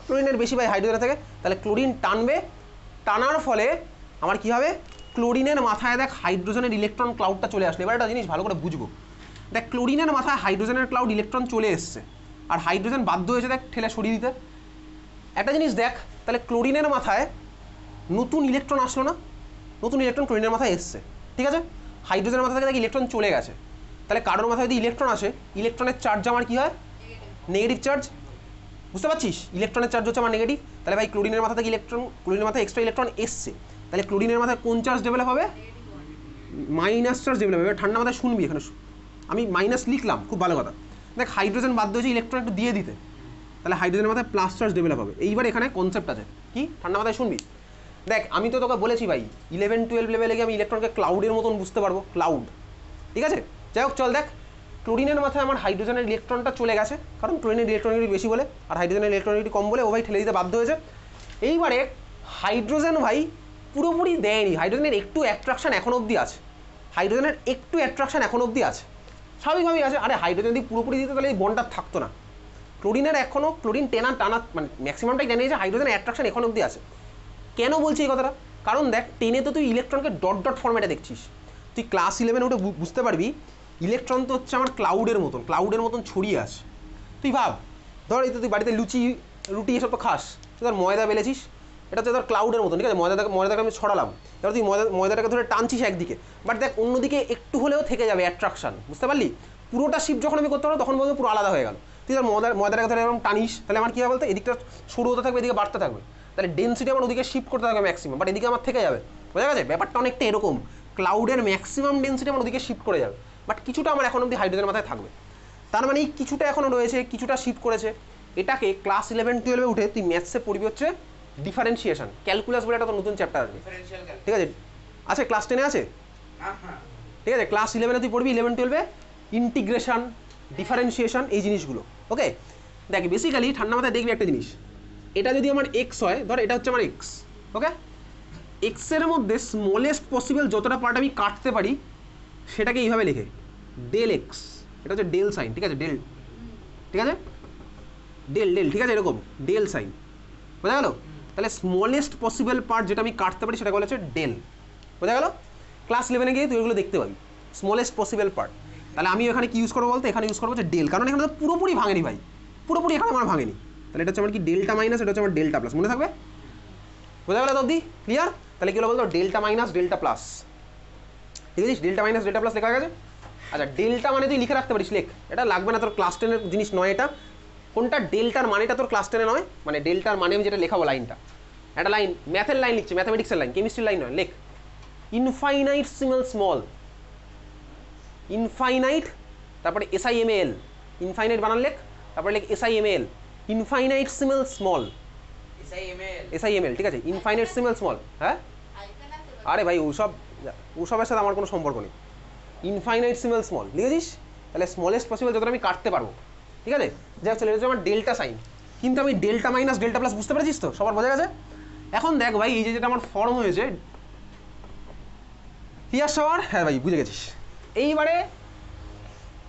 ক্লোরিনের বেশি ভাই হাইড্রোজেনের থেকে, তাহলে ক্লোরিন টানবে। টানার ফলে আমার কি হবে? ক্লোরিনের মাথায় দেখ হাইড্রোজেনের ইলেকট্রন ক্লাউডটা চলে আসলো। এবার একটা জিনিস ভালো করে বুঝবো, দেখ ক্লোরিনের মাথায় হাইড্রোজেনের ক্লাউড ইলেকট্রন চলে এসছে, আর হাইড্রোজেন বাধ্য হয়েছে দেখ ঠেলে সরিয়ে দিতে। একটা জিনিস দেখ, তাহলে ক্লোরিনের মাথায় নতুন ইলেকট্রন আসলো না? নতুন ইলেকট্রন ক্লোরিনের মাথায় এসছে, ঠিক আছে? হাইড্রোজেনের মাথা থেকে দেখ ইলেকট্রন চলে গেছে, তাহলে কারোর মাথায় যদি ইলেকট্রন আসে, ইলেকট্রনের চার্জ আমার কি হয়? নেগেটিভ চার্জ, বুঝতে পারছিস? ইলেকট্রনের চার্জ হচ্ছে আমার নেগেটিভ। তাহলে ভাই ক্লোরিনের মাথা থেকে ক্লোরিনের মাথায় এক্সট্রা ইলেকট্রন এসছে, তাহলে ক্লোরিনের মাথায় কোন চার্জ ডেভেলপ হবে? মাইনাস চার্জ ডেভেলপ হবে। ঠান্ডা মাথায় শুনবি, এখানে আমি মাইনাস লিখলাম, খুব ভালো কথা। দেখ হাইড্রোজেন বাধ্য হয়েছে ইলেকট্রন একটু দিয়ে দিতে, তাহলে হাইড্রোজেনের মাথায় প্লাস চার্জ ডেভেলপ হবে। এইবার এখানে কনসেপ্ট আছে কি, ঠান্ডা মাথায় শুনবি। দেখ আমি তো তোকে বলেছি ভাই 11-12 লেভেলে গিয়ে আমি ইলেকট্রনকে ক্লাউডের মতন বুঝতে পারবো, ক্লাউড, ঠিক আছে। যাই হোক চল দেখ, ক্লোরিনের মাথায় আমার হাইড্রোজেনের ইলেকট্রনটা চলে গেছে, কারণ ক্লোরিনের ইলেকট্রনিটি বেশি বলে আর হাইড্রোজেনের ইলেকট্রনিটি কম বলে ও ভাই ঠেলে দিতে বাধ্য হয়েছে। এইবারে হাইড্রোজেন ভাই পুরোপুরি দেয়নি, হাইড্রোজেনের একটু অ্যাট্রাকশন এখন অবধি আছে, হাইড্রোজেনের একটু অ্যাট্রাকশন এখন অবধি আছে, স্বাভাবিকভাবেই আছে। আরে হাইড্রোজেন যদি পুরোপুরি দিতে তাহলে এই বন্ডটা থাকতো না। ক্লোরিনের এখনও ক্লোরিন টানা মানে ম্যাক্সিমামটাই টেনে নিয়েছে, হাইড্রোজেনের অ্যাট্রাকশন এখন অবধি আছে। কেন বলছি এই কথাটা, কারণ দেখ টেনে তো তুই ইলেকট্রনকে ডট ডট ফর্মেটে দেখছিস, তুই ক্লাস 11 উঠে বুঝতে পারবি ইলেকট্রন তো হচ্ছে আমার ক্লাউডের মতন ছড়িয়ে আছে। তুই ভাব, ধর এই তো তুই বাড়িতে লুচি রুটি এসব তো খাস, তুই ধর ময়দা বেলেছিস, এটা হচ্ছে ধর ক্লাউডের মতন, ঠিক আছে। ময়দাটাকে আমি ছড়ালাম, এবার তুই ময়দাটাকে ধরে টানছিস একদিকে, বাট দেখ অন্যদিকে একটু হলেও থেকে যাবে অ্যাট্রাকশন, বুঝতে পারলি। পুরোটা শিফট যখন আমি করতে পারবো তখন বলবো পুরো আলাদা হয়ে গেল। তুই ধর ময়দাটাকে ধরে এরকম টানিস, তাহলে আমার কী হবে বলতে এদিকটা সরু হতে থাকবে, এদিকে বাড়তে থাকবে, তাহলে ডেন্সিটি আমার ওদিকে শিফট করতে থাকবে ম্যাক্সিমাম, বাট এদিকে আমার থেকে যাবে, বোঝা গেছে। ব্যাপারটা অনেকটা এরকম, ক্লাউডের ম্যাক্সিমাম ডেন্সিটি আমার ওদিকে শিফট করে যাবে, বাট কিছুটা আমার এখন অবধি হাইড্রোজেনের মাথায় থাকবে। তার মানে কিছুটা এখনও রয়েছে, কিছুটা শিফট করেছে। এটাকে ক্লাস 11-12 উঠে তুই ম্যাথসে পড়বি হচ্ছে ডিফারেন্সিয়েশন, ক্যালকুলাস বলে একটা নতুন চ্যাপ্টার আসবে, ঠিক আছে। আছে ক্লাস 10-এ আছে, ঠিক আছে। ক্লাস 11-এ তুই পড়বি, 11-12-এ ইন্টিগ্রেশন, ডিফারেন্সিয়েশন, এই জিনিসগুলো, ওকে। দেখ বেসিক্যালি ঠান্ডা মাথায় দেখবি একটা জিনিস, এটা যদি আমার এক্স হয়, ধর এটা হচ্ছে আমার এক্স, ওকে। এক্সের মধ্যে স্মলেস্ট পসিবল যতটা পার্ট আমি কাটতে পারি সেটাকে এইভাবে লিখে ডেল এক্স, এটা হচ্ছে ডেল সাইন, ঠিক আছে, ডেল, ঠিক আছে, ডেল, ঠিক আছে, এরকম ডেল সাইন, বোঝা গেল। তাহলে স্মলেস্ট পসিবল পার্ট যেটা আমি কাটতে পারি সেটা বলা হচ্ছে ডেল, বোঝা গেল। ক্লাস 11-এ গিয়ে তুই এগুলো দেখতে পাবি, স্মলেস্ট পসিবল পার্ট। তাহলে আমি এখানে কি ইউজ করবো বলতে, এখানে ইউজ করবো হচ্ছে ডেল, কারণ এখানে তো পুরোপুরি ভাঙেনি ভাই, পুরোপুরি এখানে আমার ভাঙেনি। তাহলে এটা হচ্ছে আমার কি ডেল্টা মাইনাস, এটা হচ্ছে আমার ডেল্টা প্লাস, মনে থাকবে, বোঝা গেল তো অবধি, ক্লিয়ার। তাহলে কি হলো বলতো, ডেল্টা মাইনাস ডেল্টা প্লাস, ঠিক আছে, ডেল্টা মাইনাস ডেল্টা প্লাস লেখা গেছে। আচ্ছা ডেল্টা মানে তুই লিখে রাখতে পারিস, লেখ, এটা লাগবে না, তোর ক্লাস 10-এর জিনিস নয় এটা। কোনটা ডেল্টার মানেটা তোর ক্লাস 10-এ নয়, মানে ডেল্টার মানে আমি যেটা লেখাবো লাইনটা, একটা লাইন ম্যাথের লাইন লিখছি, ম্যাথামেটিক্সের লাইন, কেমিস্ট্রির লাইন নয়, লেখ ইনফাইনাইটসিমাল স্মল, ইনফাইনাইট, তারপরে SIMAL, ইনফাইনাইট বানান লেখ, তারপরে লেখ SIMAL, ইনফাইনাইটসিমাল স্মল, SIMAL, ঠিক আছে, ইনফাইনাইটসিমাল স্মল। হ্যাঁ আরে ভাই ওসবের সাথে আমার কোনো সম্পর্ক নেই, ইনফাইনাইটসিমাল স্মল লিখেছিস, তাহলে স্মলেস্ট পসিবল যতটা আমি কাটতে পারবো, ঠিক আছে। যা চলে গেছে আমার ডেল্টা সাইন, কিন্তু আমি ডেল্টা মাইনাস ডেল্টা প্লাস বুঝতে পেরেছিস তো, সবার বোঝা গেছে। এখন দেখ ভাই এই যে যেটা আমার ফর্ম হয়েছে, ক্লিয়ার সবার, হ্যাঁ ভাই বুঝে গেছিস। এইবারে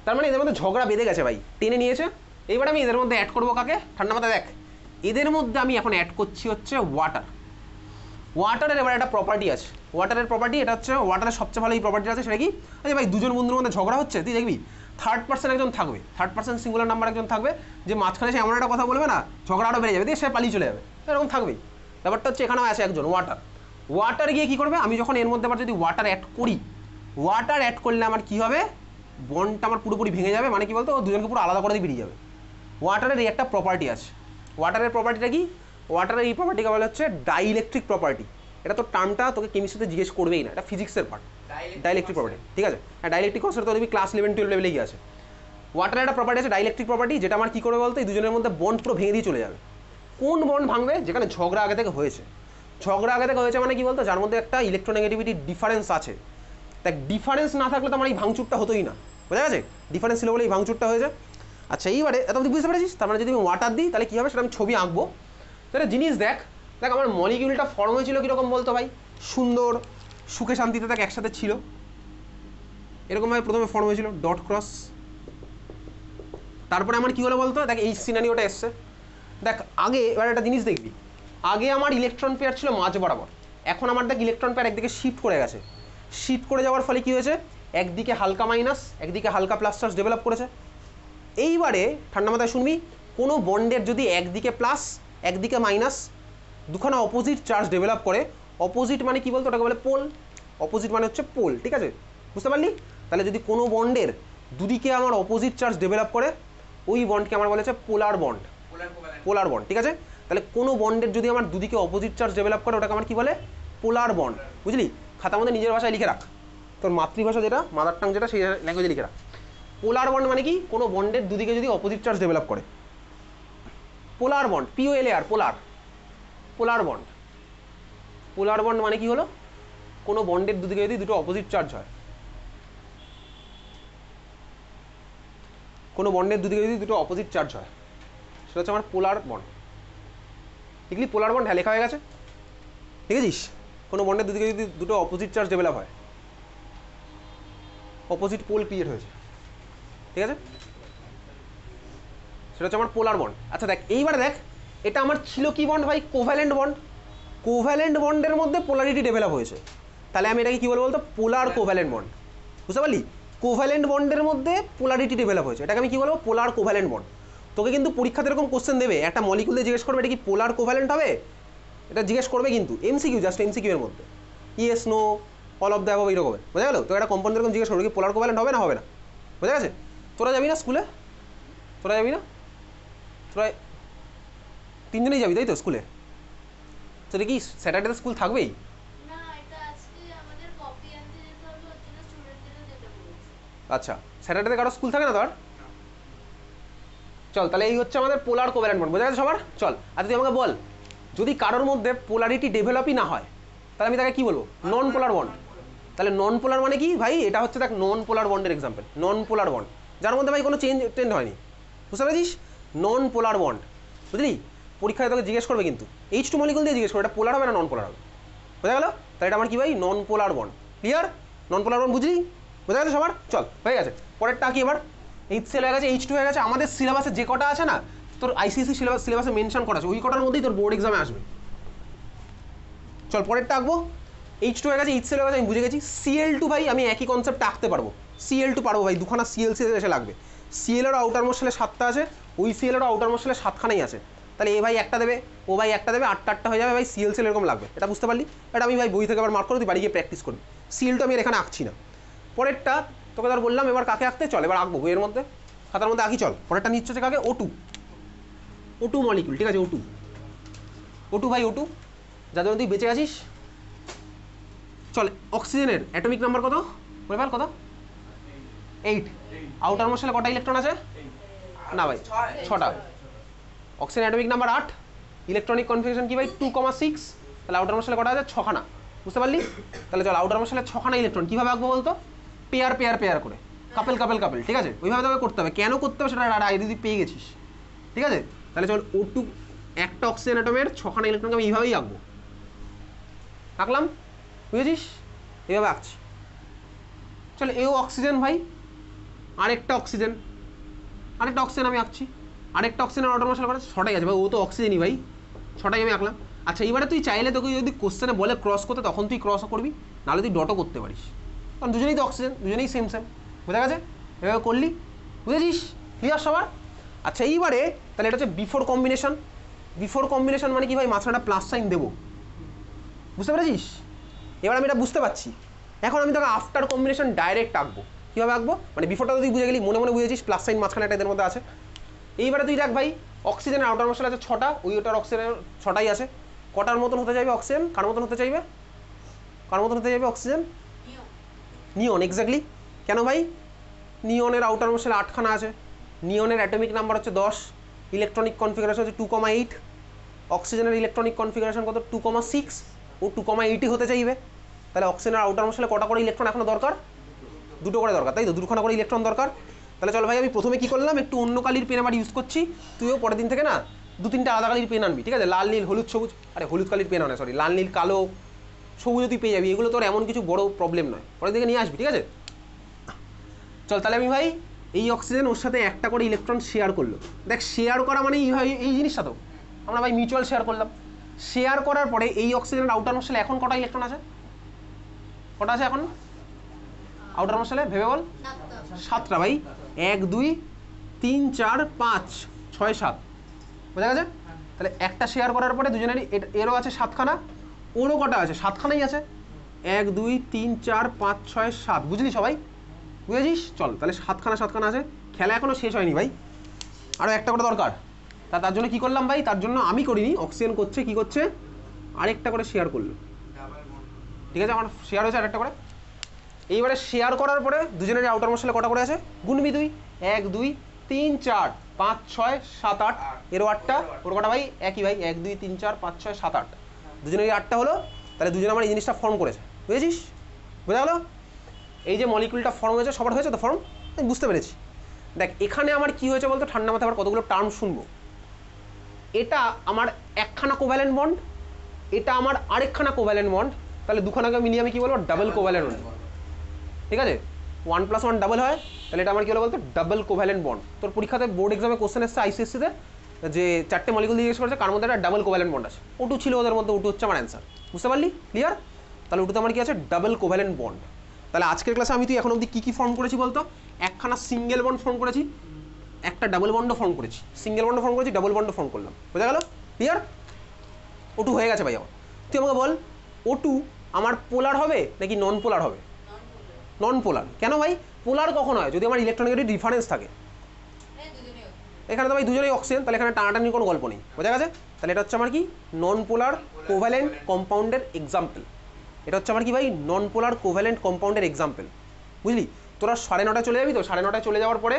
তার মানে এদের মধ্যে ঝগড়া বেঁধে গেছে ভাই, টেনে নিয়েছে। এইবারে আমি এদের মধ্যে অ্যাড করবো কাকে, ঠান্ডা মাথায় দেখ, এদের মধ্যে আমি এখন অ্যাড করছি হচ্ছে ওয়াটার। ওয়াটারের এবার একটা প্রপার্টি আছে, ওয়াটারের প্রপার্টি, এটা হচ্ছে ওয়াটারের সবচেয়ে ভালো এই প্রপার্টি আছে, সেটা কি, আচ্ছা ভাই দুজন বন্ধুর মধ্যে ঝগড়া হচ্ছে, তুই দেখবি থার্ড পার্সন একজন থাকবে, থার্ড পার্সন সিঙ্গুলার নাম্বার একজন থাকবে, যে মাঝখানে সে এমন একটা কথা বলবে না ঝগড়া আরও বেড়ে যাবে, দিয়ে সে পালিয়ে চলে যাবে, এরকম থাকবেই। ব্যাপারটা হচ্ছে এখানেও আছে একজন ওয়াটার, ওয়াটার গিয়ে কী করবে, আমি যখন এর মধ্যে আবার যদি ওয়াটার অ্যাড করি, ওয়াটার অ্যাড করলে আমার কী হবে, বন্ডটা আমার পুরোপুরি ভেঙে যাবে, মানে কি বলতো ও দুজনকে পুরো আলাদা করে দিয়ে বেরিয়ে যাবে। ওয়াটারের এই একটা প্রপার্টি আছে, ওয়াটারের প্রপার্টিটা কি, ওয়াটারের এই প্রপার্টিকে বলা হচ্ছে ডাইইলেকট্রিক প্রপার্টি। এটা তো টার্মটা তোকে কেমিস্ট্রিতে জিজ্ঞেস করবেই না, এটা ফিজিক্সের পার্ট, ডাইইলেকট্রিক প্রপার্টি, ঠিক আছে। হ্যাঁ ডাইইলেকট্রিক কনসেপ্ট তো দেখবি ক্লাস 11-12 লেভেলে গিয়ে আছে। ওয়াটারের একটা প্রপার্টি আছে ডাইইলেকট্রিক প্রপার্টি, যেটা আমার কী করবে বলতো এই দুজনের মধ্যে বন্ড পুরো ভেঙে দিয়ে চলে যাবে। কোন বন্ড ভাঙবে, যেখানে ঝগড়া আগে থেকে হয়েছে, ঝগড়া আগে থেকে হয়েছে মানে কি বলতো, যার মধ্যে একটা ইলেকট্রোনেগেটিভিটি ডিফারেন্স আছে। দেখ ডিফারেন্স না থাকলে তো আমার এই ভাঙচুরটা হতোই না, বোঝা গেছে, ডিফারেন্স ছিল বলে এই ভাঙচুরটা হয়েছে। আচ্ছা এইবারে এত তুই বুঝতে পেরেছিস, তার মানে যদি আমি ওয়াটার দিই তাহলে কী হবে সেটা আমি ছবি আঁকবো। তাহলে জিনিস দেখ, দেখ আমার মলিকিউলটা ফর্ম হয়েছিল কীরকম বলতো ভাই, সুন্দর সুখে শান্তিতে দেখ একসাথে ছিল, এরকমভাবে প্রথমে ফর্ম হয়েছিল ডট ক্রস। তারপরে আমার কী হলো বলতো, দেখ এই সিনারিওটা এসছে, দেখ আগে এবার একটা জিনিস দেখবি, আগে আমার ইলেকট্রন পেয়ার ছিল মাঝ বরাবর, এখন আমার দেখ ইলেকট্রন পেয়ার একদিকে শিফট করে গেছে, শিফট করে যাওয়ার ফলে কী হয়েছে, একদিকে হালকা মাইনাস একদিকে হালকা প্লাস চার্জ ডেভেলপ করেছে। এইবারে ঠান্ডা মাথায় শুনবি, কোনো বন্ডের যদি একদিকে প্লাস একদিকে মাইনাস দুখানা অপোজিট চার্জ ডেভেলপ করে, অপোজিট মানে কি বলতো, ওটাকে বলে পোল, অপোজিট মানে হচ্ছে পোল, ঠিক আছে, বুঝতে পারলি। তাহলে যদি কোনো বন্ডের দুদিকে আমার অপোজিট চার্জ ডেভেলপ করে, ওই বন্ডকে আমার বলেছে পোলার বন্ড, পোলার বন্ড, ঠিক আছে। তাহলে কোনো বন্ডের যদি আমার দুদিকে অপোজিট চার্জ ডেভেলপ করে, ওটাকে আমার কি বলে, পোলার বন্ড, বুঝলি। খাতার মধ্যে নিজের ভাষায় লিখে রাখ, তোর মাতৃভাষা যেটা, মাদার টাং যেটা, সেই ল্যাঙ্গুয়েজে লিখে রাখ। পোলার বন্ড মানে কি? কোনো বন্ডের দুদিকে যদি অপোজিট চার্জ ডেভেলপ করে। পোলার বন্ড, POLAR, পোলার, পোলার বন্ড। পোলার বন্ড মানে কি হলো? কোনো বন্ডের দুদিকে যদি দুটো অপোজিট চার্জ হয়, কোনো বন্ডের দুদিকে যদি দুটো অপোজিট চার্জ হয়, সেটা হচ্ছে আমার পোলার বন্ড। লিখলি পোলার বন্ড? হ্যাঁ, লেখা হয়ে গেছে, দেখেছিস? কোনো বন্ডের দুদিকে যদি দুটো অপোজিট চার্জ ডেভেলপ হয়, অপোজিট পোল ক্রিয়েট হয়েছে, ঠিক আছে, সেটা হচ্ছে আমার পোলার বন্ড। আচ্ছা দেখ, এইবারে দেখ, এটা আমার ছিল কি বন্ড ভাই? Covalent bond. কোভ্যালেন্ট বন্ডের মধ্যে পোলারিটি ডেভেলপ হয়েছে, তাহলে আমি এটাকে কি বলবো বলতো? পোলার কোভ্যালেন্ট বন্ড। বুঝতে পারলি? কোভ্যালেন্ট বন্ডের মধ্যে পোলারিটি ডেভেলপ হয়েছে, এটাকে আমি কি বলবো? পোলার কোভ্যালেন্ট বন্ড। তোকে কিন্তু পরীক্ষাতে এরকম কোশ্চেন দেবে, একটা মলিকুল দিয়ে জিজ্ঞেস করবে এটা কি পোলার কোভ্যালেন্ট হবে, এটা জিজ্ঞেস করবে কিন্তু, এমসিকিউ, জাস্ট এমসিকিউ এর মধ্যে, yes no all of the above এইরকম। বোঝা গেল? তো একটা কম্পাউন্ড এরকম জিজ্ঞেস করবে কি পোলার কোভ্যালেন্ট হবে না হবে না, বোঝা গেছে? তোরা যাবি না স্কুলে? তোরা যাবি না? তোরা তিনজনেই যাবি তাই তো স্কুলে? তোদের কি স্যাটারডেতে স্কুল থাকবেই? আচ্ছা, স্যাটারডেতে কারো স্কুল থাকে না তোর? চল, তাহলে এই হচ্ছে আমাদের পোলার কোভ্যালেন্ট বন্ড। বোঝা গেছে সবার? চল, আর তুই আমাকে বল, যদি কারোর মধ্যে পোলারিটি ডেভেলপই না হয়, তাহলে আমি তাকে কি বলবো? নন পোলার বন্ড। তাহলে নন পোলার মানে কি ভাই? এটা হচ্ছে দেখ নন পোলার বন্ডের এক্সাম্পল, নন পোলার বন্ড, যার মধ্যে ভাই কোনো টেন্ড হয়নি। বুঝতে পেরেছিস? নন পোলার বন্ড, বুঝলি? পরীক্ষায় তোকে জিজ্ঞেস করবে কিন্তু, H2 মলিকুল দিয়ে জিজ্ঞেস করবে এটা পোলার হবে না নন পোলার হবে। বোঝা গেল? তাহলে এটা আমার কি ভাই? নন পোলার বন্ড। ক্লিয়ার? নন পোলার বন্ড বুঝলি? বোঝা গেছে সবার? চল, হয়ে গেছে। পরেরটা কি এবার? HCl হয়ে গেছে, H2 হয়ে গেছে। আমাদের সিলেবাসে যে কটা আছে না, তোর ICSE সিলেবাসে মেনশন করা আছে, ওই কটার মধ্যেই তোর বোর্ড এক্সামে আসবে। চল পরেরটা আঁকবো। H2 হয়ে গেছে, HCl হয়ে গেছে, আমি বুঝে গেছি। Cl2 ভাই আমি একই কনসেপ্ট আঁকতে পারবো, Cl2 পারবো ভাই, দুখানা ClC এসে লাগবে। Cl এরও আউটার মোস্ট শেলে 7টা আছে, ওই Cl এরও আউটার মোস্ট শেলে 7খানাই আছে, তাহলে এ ভাই একটা দেবে, ও ভাই একটা দেবে, 8টা হয়ে যাবে ভাই। ClCl এরকম লাগবে, এটা বুঝতে পারলি? এটা আমি ভাই বই থেকে আবার মার্ক করে তুই বাড়ি গিয়ে প্র্যাকটিস করবি। Cl2 আমি এখানে আঁকছি না। পরেরটা তোকে ধর বললাম, এবার কাকে আঁকতে? চল এবার আঁকবো বইয়ের মধ্যে, খাতার মধ্যে আঁকি। চল পরেরটা নিচ্ছে হচ্ছে কাকে? O2, O2 মলিকুল, ঠিক আছে? O2 ভাই, O2 যাদের তুই বেঁচে আছিস। চল, অক্সিজেনের অ্যাটমিক নাম্বার কত? বলে পার কত? 8। আউটার মোস্ট শেলে কটা ইলেকট্রন আছে? না ভাই, 6টা। Oxygen atomic number 8, electronic configuration কি ভাই? 2,6। তাহলে আউটার মোস্ট শেলে কটা আছে? 6খানা। বুঝতে পারলি? তাহলে চল, আউটার মোস্ট শেলে 6খানা ইলেকট্রন কীভাবে আঁকবো বলতো? পেয়ার পেয়ার পেয়ার করে, কাপেল কাপেল কাপেল, ঠিক আছে? ওইভাবে তোকে করতে হবে। কেন করতে হবে সেটা আইডি পেয়ে গেছিস, ঠিক আছে? তাহলে চল, O2 একটা অক্সিজেন অ্যাটমের 6খানা ইলেকট্রনকে আমি এইভাবেই আঁকবো। আঁকলাম, বুঝেছিস? এইভাবে আঁকছি। চলো, এও অক্সিজেন ভাই, আরেকটা অক্সিজেন আমি আঁকছি। আরেকটা অক্সিজেনের অর্ডার মশলা করে 6টাই আছে ভাই, ও তো অক্সিজেনই ভাই, 6টাই আমি আঁকলাম। আচ্ছা, এইবারে তুই চাইলে তোকে যদি কোশ্চেনে বলে ক্রস করতে, তখন তুই ক্রসও করবি, নাহলে তুই ডটও করতে পারিস, কারণ দুজনেই তো অক্সিজেন, দুজনেই সেম সেম। বোঝা গেছে? এভাবে করলি, বুঝেছিস? ক্লিয়ার সবার? আচ্ছা, এইবারে তাহলে এটা হচ্ছে বিফোর কম্বিনেশন। বিফোর কম্বিনেশন মানে কি ভাই? মাঝখানে প্লাস সাইন দেবো, বুঝতে পেরেছিস? এবার আমি এটা বুঝতে পারছি। এখন আমি তোকে আফটার কম্বিনেশন ডাইরেক্ট আঁকবো। কীভাবে আঁকবো? মানে বিফোরটা তুই বুঝে গেলি, মনে মনে বুঝেছিস, প্লাস সাইন মাঝখানে একটা এদের মধ্যে আছে। এইবারে তুই দেখ ভাই, অক্সিজেনের আউটার মশলা আছে 6টা, ওই ওটার অক্সিজেনের 6টাই আছে। কটার মতন হতে চাইবে অক্সিজেন? কার মতন হতে চাইবে? কার মতন হতে চাইবে অক্সিজেন? নিয়ন, এক্স্যাক্টলি। কেন ভাই? নিয়নের আউটার মশলা 8খানা আছে, নিয়নের অ্যাটমিক নাম্বার হচ্ছে 10, ইলেকট্রনিক কনফিগারেশন হচ্ছে 2,8, অক্সিজেনের ইলেকট্রনিক কনফিগারেশন কত? 2,6, ও 2,8ই হতে চাইবে। তাহলে অক্সিজেনের আউটার মশলা কটা করে ইলেকট্রন এখনো দরকার? 2টো করে দরকার, তাই তো? 2খানা করে ইলেকট্রন দরকার। তাহলে চল ভাই, আমি প্রথমে কি করলাম, একটু অন্য কালির পেন আবার ইউজ করছি। তুইও পরের দিন থেকে না 2-3টা আলাদা কালির পেন আনবি, ঠিক আছে? লাল নীল হলুদ সবুজ, আরে হলুদ কালির পেন আনে, সরি, লাল নীল কালো সবুজ তুই পেয়ে যাবি, এগুলো তোর এমন কিছু বড় প্রবলেম নয়, পরের দিকে নিয়ে আসবি, ঠিক আছে? চল, তাহলে আমি ভাই এই অক্সিজেন ওর সাথে একটা করে ইলেকট্রন শেয়ার করলো। দেখ, শেয়ার করা মানে এই জিনিসটা তো আমরা ভাই মিউচুয়াল শেয়ার করলাম। শেয়ার করার পরে এই অক্সিজেনের আউটার মশলা এখন কটা ইলেকট্রন আছে? কটা আছে এখন আউটার মশলা? ভেবে বল। 7টা ভাই, 1 2 3 4 5 6 7, বোঝা গেছে? তাহলে একটা শেয়ার করার পরে দুজনেরই এরও আছে 7খানা, ওরও কটা আছে? 7খানাই আছে। 1 2 3 4 5 6 7, বুঝলি সবাই? বুঝেছিস? চল, তাহলে 7খানা আছে। খেলা এখনো শেষ হয়নি ভাই, আরও একটা করে দরকার। তার জন্য কি করলাম ভাই? তার জন্য আমি করিনি, অক্সিজেন করছে, কি করছে? আরেকটা করে শেয়ার করলো, ঠিক আছে? আমার শেয়ার হয়েছে আরেকটা করে। এইবারে শেয়ার করার পরে দুজনের আউটার মোস্ট শেলে কটা করে আছে গুনবি তুই 1 2 3 4 5 6 7 8 এরও 8টা ওর কটা ভাই একই ভাই 1 2 3 4 5 6 7 8 দুজনেরই 8টা হলো তাহলে দুজনে আমার এই জিনিসটা ফর্ম করেছে বুঝেছিস বোঝা গেলো এই যে মলিকুলটা ফর্ম হয়েছে সবার হয়েছে তো ফর্ম আমি বুঝতে পেরেছি দেখ এখানে আমার কি হয়েছে বলতো ঠান্ডা মাথায় আবার কতগুলো টার্ম শুনবো এটা আমার একখানা কোভ্যালেন্ট বন্ড এটা আমার আরেকখানা কোভ্যালেন্ট বন্ড তাহলে দুখানাকে মিলিয়ে আমি কি বলবো ডাবল কোভ্যালেন্ট বন্ড ঠিক আছে 1 + 1 ডাবল হয় তাহলে এটা আমার কি হলো বলতো ডাবল কোভ্যালেন্ট বন্ড তোর পরীক্ষাতে বোর্ড এক্সামে কোশ্চেন এসছে আইসিএসসিতে যে 4টে মলিকুল জিজ্ঞেস করেছে কার মধ্যে একটা ডাবল কোভ্যালেন্ট বন্ড আছে ওটু ছিল ওদের মধ্যে ওটু হচ্ছে আমার অ্যান্সার বুঝতে পারলি ক্লিয়ার তাহলে ওটুতে আমার কি আছে ডাবল কোভ্যালেন্ট বন্ড তাহলে আজকের ক্লাসে আমি তুই এখন অবধি কী কী ফর্ম করেছি বলতো একখানা সিঙ্গেল বন্ড ফর্ম করেছি একটা ডাবল বন্ডও ফর্ম করেছি সিঙ্গেল বন্ড ফর্ম করেছি ডাবল বন্ডও ফর্ম করলাম বোঝা গেল ক্লিয়ার ওটু হয়ে গেছে ভাই আমার তুই আমাকে বল ওটু আমার পোলার হবে নাকি নন পোলার হবে নন পোলার কেন ভাই পোলার কখন হয় যদি আমার ইলেকট্রনিক ডিফারেন্স থাকে এখানে তো ভাই দুজনেই অক্সিজেন তাহলে এখানে টানাটানির কোনো গল্প নেই বোঝা গেছে তাহলে এটা হচ্ছে আমার কি নন পোলার কোভ্যালেন্ট কম্পাউন্ডের এক্সাম্পল এটা হচ্ছে আমার কি ভাই নন পোলার কোভ্যালেন্ট কম্পাউন্ডের এক্সাম্পল বুঝলি তোরা 9:30 চলে যাবি তো 9:30 চলে যাওয়ার পরে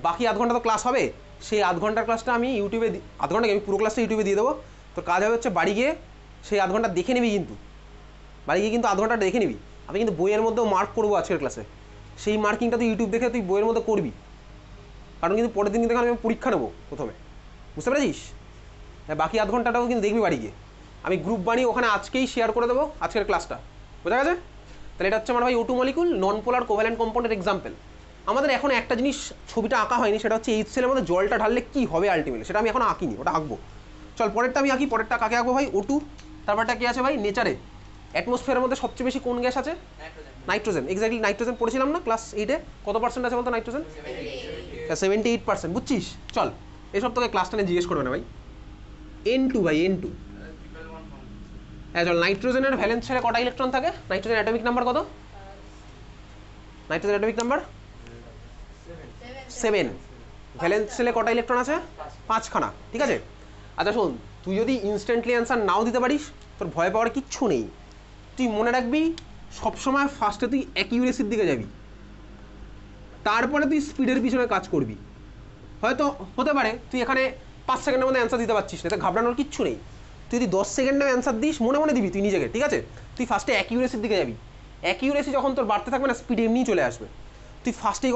বাকি আধ ঘন্টা তো ক্লাস হবে সেই আধ ঘন্টার ক্লাসটা আমি ইউটিউবে আধ ঘন্টাকে আমি পুরো ক্লাসটা ইউটিউবে দিয়ে দেবো তোর কাজ হবে হচ্ছে বাড়ি গিয়ে সেই আধ ঘন্টা দেখে নিবি কিন্তু বাড়ি গিয়ে কিন্তু আধ ঘন্টা দেখে নিবি আমি কিন্তু বইয়ের মধ্যেও মার্ক করবো আজকের ক্লাসে সেই মার্কিংটা তুই ইউটিউব দেখে তুই বইয়ের মধ্যে করবি কারণ কিন্তু পরের দিন কিন্তু আমি পরীক্ষা নেবো প্রথমে বুঝতে পেরেছিস হ্যাঁ বাকি আধ ঘন্টাটাও কিন্তু দেখবি বাড়ি গিয়ে আমি গ্রুপ বানিয়ে ওখানে আজকেই শেয়ার করে দেবো আজকের ক্লাসটা বোঝা গেছে তাহলে এটা হচ্ছে আমার ভাই ওটু মলিকুল নন পোলার কোভ্যালেন্ট কম্পাউন্ডের এক্সাম্পল আমাদের এখন একটা জিনিস ছবিটা আঁকা হয়নি সেটা হচ্ছে HCl এর মধ্যে জলটা ঢাললে কি হবে আলটিমেটলি সেটা আমি এখন আঁকিনি ওটা আঁকবো চল পরেরটা আমি আঁকি পরেরটা কাকে আঁকবো ভাই ওটু তারপরটা কি আছে ভাই নেচারে অ্যাটমসফিয়ারের মধ্যে সবচেয়ে বেশি কোন গ্যাস আছে নাইট্রোজেন এক্স্যাক্টলি নাইট্রোজেন পড়েছিলাম না ক্লাস 8-এ কত পার্সেন্ট আছে বলতো নাইট্রোজেন 78% বুঝছিস চল এসব তোকে ক্লাস 10-এ জিজ্ঞেস করবে না ভাই N2 ভাই N2 হ্যাঁ চল নাইট্রোজেনের ভ্যালেন্স শেলে কটা ইলেকট্রন থাকে নাইট্রোজেন অ্যাটমিক নাম্বার কত নাইট্রোজেন অ্যাটমিক নাম্বার 7 ভ্যালেন্স শেলে কটা ইলেকট্রন আছে 5খানা ঠিক আছে আচ্ছা শোন তুই যদি ইনস্ট্যান্টলি অ্যান্সার নাও দিতে পারিস তোর ভয় পাওয়ার কিচ্ছু নেই তুই মনে রাখবি সবসময় ফার্স্টে তুই অ্যাকিউরেসির দিকে যাবি তারপরে তুই স্পিডের পিছনে কাজ করবি হয়তো হতে পারে তুই এখানে 5 সেকেন্ডের মধ্যে অ্যান্সার দিতে পারছিস না তো ঘাবড়ানোর কিচ্ছু নেই তুই যদি 10 সেকেন্ডে অ্যান্সার দিস মনে মনে দিবি তুই নিজেকে ঠিক আছে তুই ফার্স্টে অ্যাকিউরেসির দিকে যাবি অ্যাকিউরেসি যখন তোর বাড়তে থাকবে না স্পিড এমনিই চলে আসবে তুই ফার্স্টেই